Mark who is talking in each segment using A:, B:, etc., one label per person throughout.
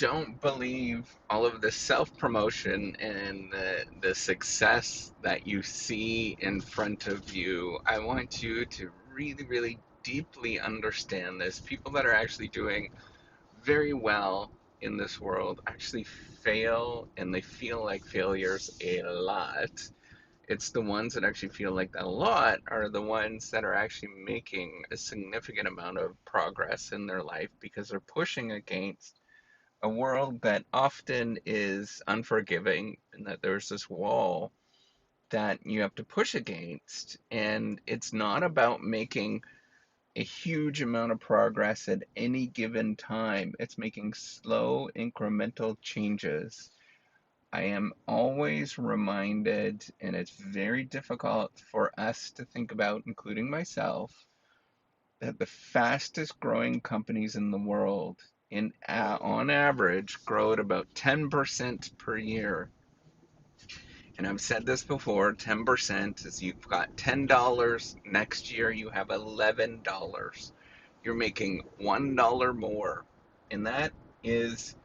A: don't believe all of the self-promotion and the success that you see in front of you. I want you to really, really deeply understand this. People that are actually doing very well in this world actually fail, and they feel like failures a lot. It's the ones that actually feel like that a lot are the ones that are actually making a significant amount of progress in their life because they're pushing against a world that often is unforgiving, and that there's this wall that you have to push against. And it's not about making a huge amount of progress at any given time, it's making slow, incremental changes. I am always reminded, and it's very difficult for us to think about, including myself, that the fastest growing companies in the world, on average, grow at about 10% per year. And I've said this before, 10% is you've got $10, next year you have $11. You're making $1 more. And that is,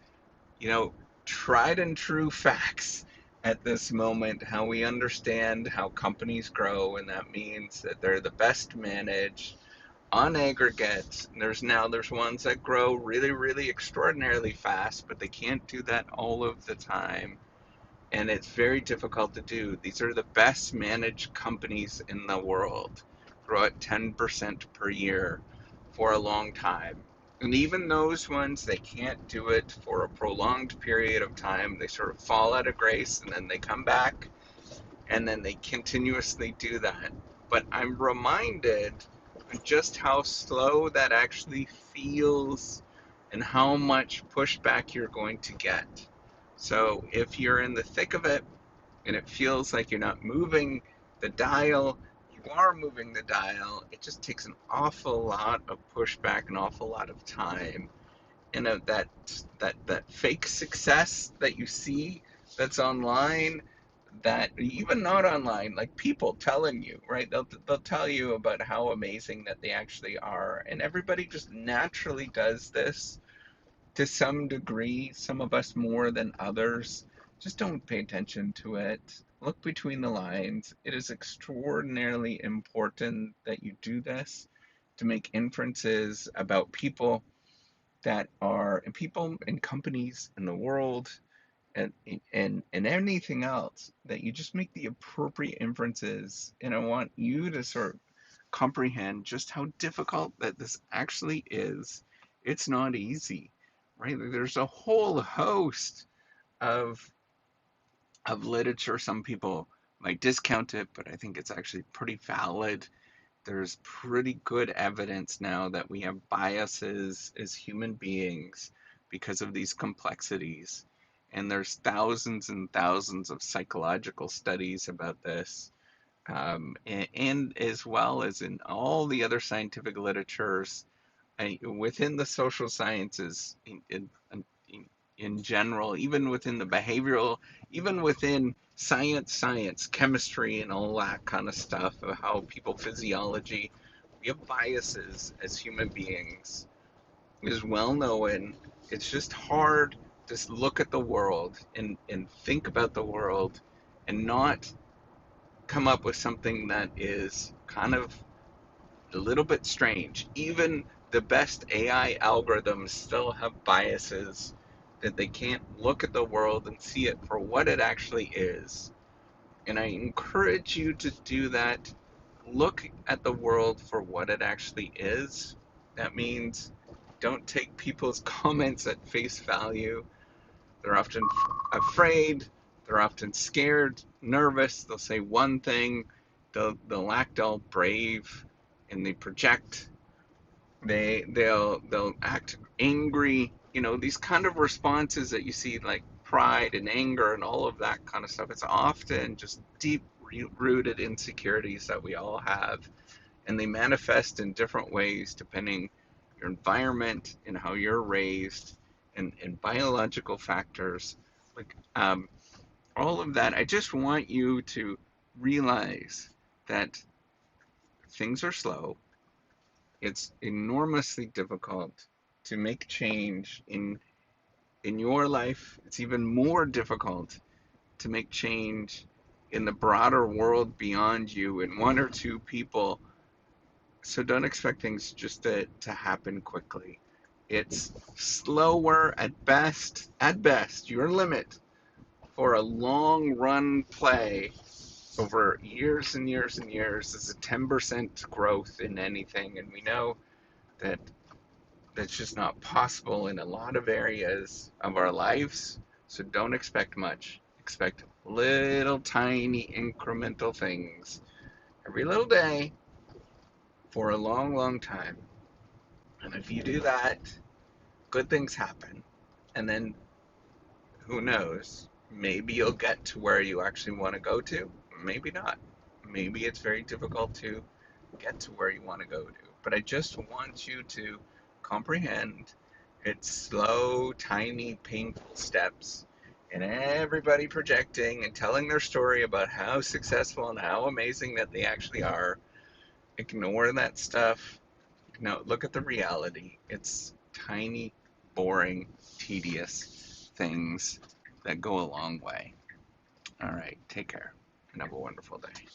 A: you know, tried and true facts at this moment, how we understand how companies grow, and that means that they're the best managed on aggregate. There's ones that grow really, really extraordinarily fast, but they can't do that all of the time. And it's very difficult to do. These are the best managed companies in the world, grow at 10% per year for a long time. And even those ones, they can't do it for a prolonged period of time. They sort of fall out of grace and then they come back and then they continuously do that. But I'm reminded just how slow that actually feels and how much pushback you're going to get. So if you're in the thick of it and it feels like you're not moving the dial, you are moving the dial. It just takes an awful lot of pushback, an awful lot of time. And that fake success that you see that's online, that even not online, like people telling you, right? They'll tell you about how amazing that they actually are, and everybody just naturally does this to some degree, some of us more than others. Just don't pay attention to it. Look between the lines. It is extraordinarily important that you do this to make inferences about people that are and people and companies in the world, and anything else, that you just make the appropriate inferences. And I want you to sort of comprehend just how difficult that this actually is. It's not easy, right? There's a whole host of literature. Some people might discount it, but I think it's actually pretty valid. There's pretty good evidence now that we have biases as human beings because of these complexities. And there's thousands and thousands of psychological studies about this, and as well as in all the other scientific literatures, within the social sciences in general, even within the behavioral, even within science, chemistry, and all that kind of stuff of how people physiology, we have biases as human beings. It is well known. It's just hard to look at the world and think about the world and not come up with something that is kind of a little bit strange. Even the best AI algorithms still have biases, that they can't look at the world and see it for what it actually is. And I encourage you to do that. Look at the world for what it actually is. That means don't take people's comments at face value. They're often afraid, they're often scared, nervous. They'll say one thing, they'll act all brave, and they project. They'll act angry. These kind of responses that you see, like pride and anger and all of that kind of stuff. It's often just deep rooted insecurities that we all have, and they manifest in different ways depending your environment and how you're raised, and biological factors, like all of that. I just want you to realize that things are slow. It's enormously difficult to make change in in your life, it's even more difficult to make change in the broader world beyond you in one or two people. So don't expect things just to happen quickly. It's slower at best. At best, your limit for a long run play over years and years and years is a 10% growth in anything. And we know that that's just not possible in a lot of areas of our lives. So don't expect much. Expect little tiny incremental things every little day for a long, long time. And if you do that, good things happen. And then who knows? Maybe you'll get to where you actually want to go to. Maybe not. Maybe it's very difficult to get to where you want to go to. But I just want you to comprehend it's slow, tiny, painful steps. And everybody projecting and telling their story about how successful and how amazing that they actually are. Ignore that stuff. No, look at the reality. It's tiny, boring, tedious things that go a long way. All right, take care and have a wonderful day.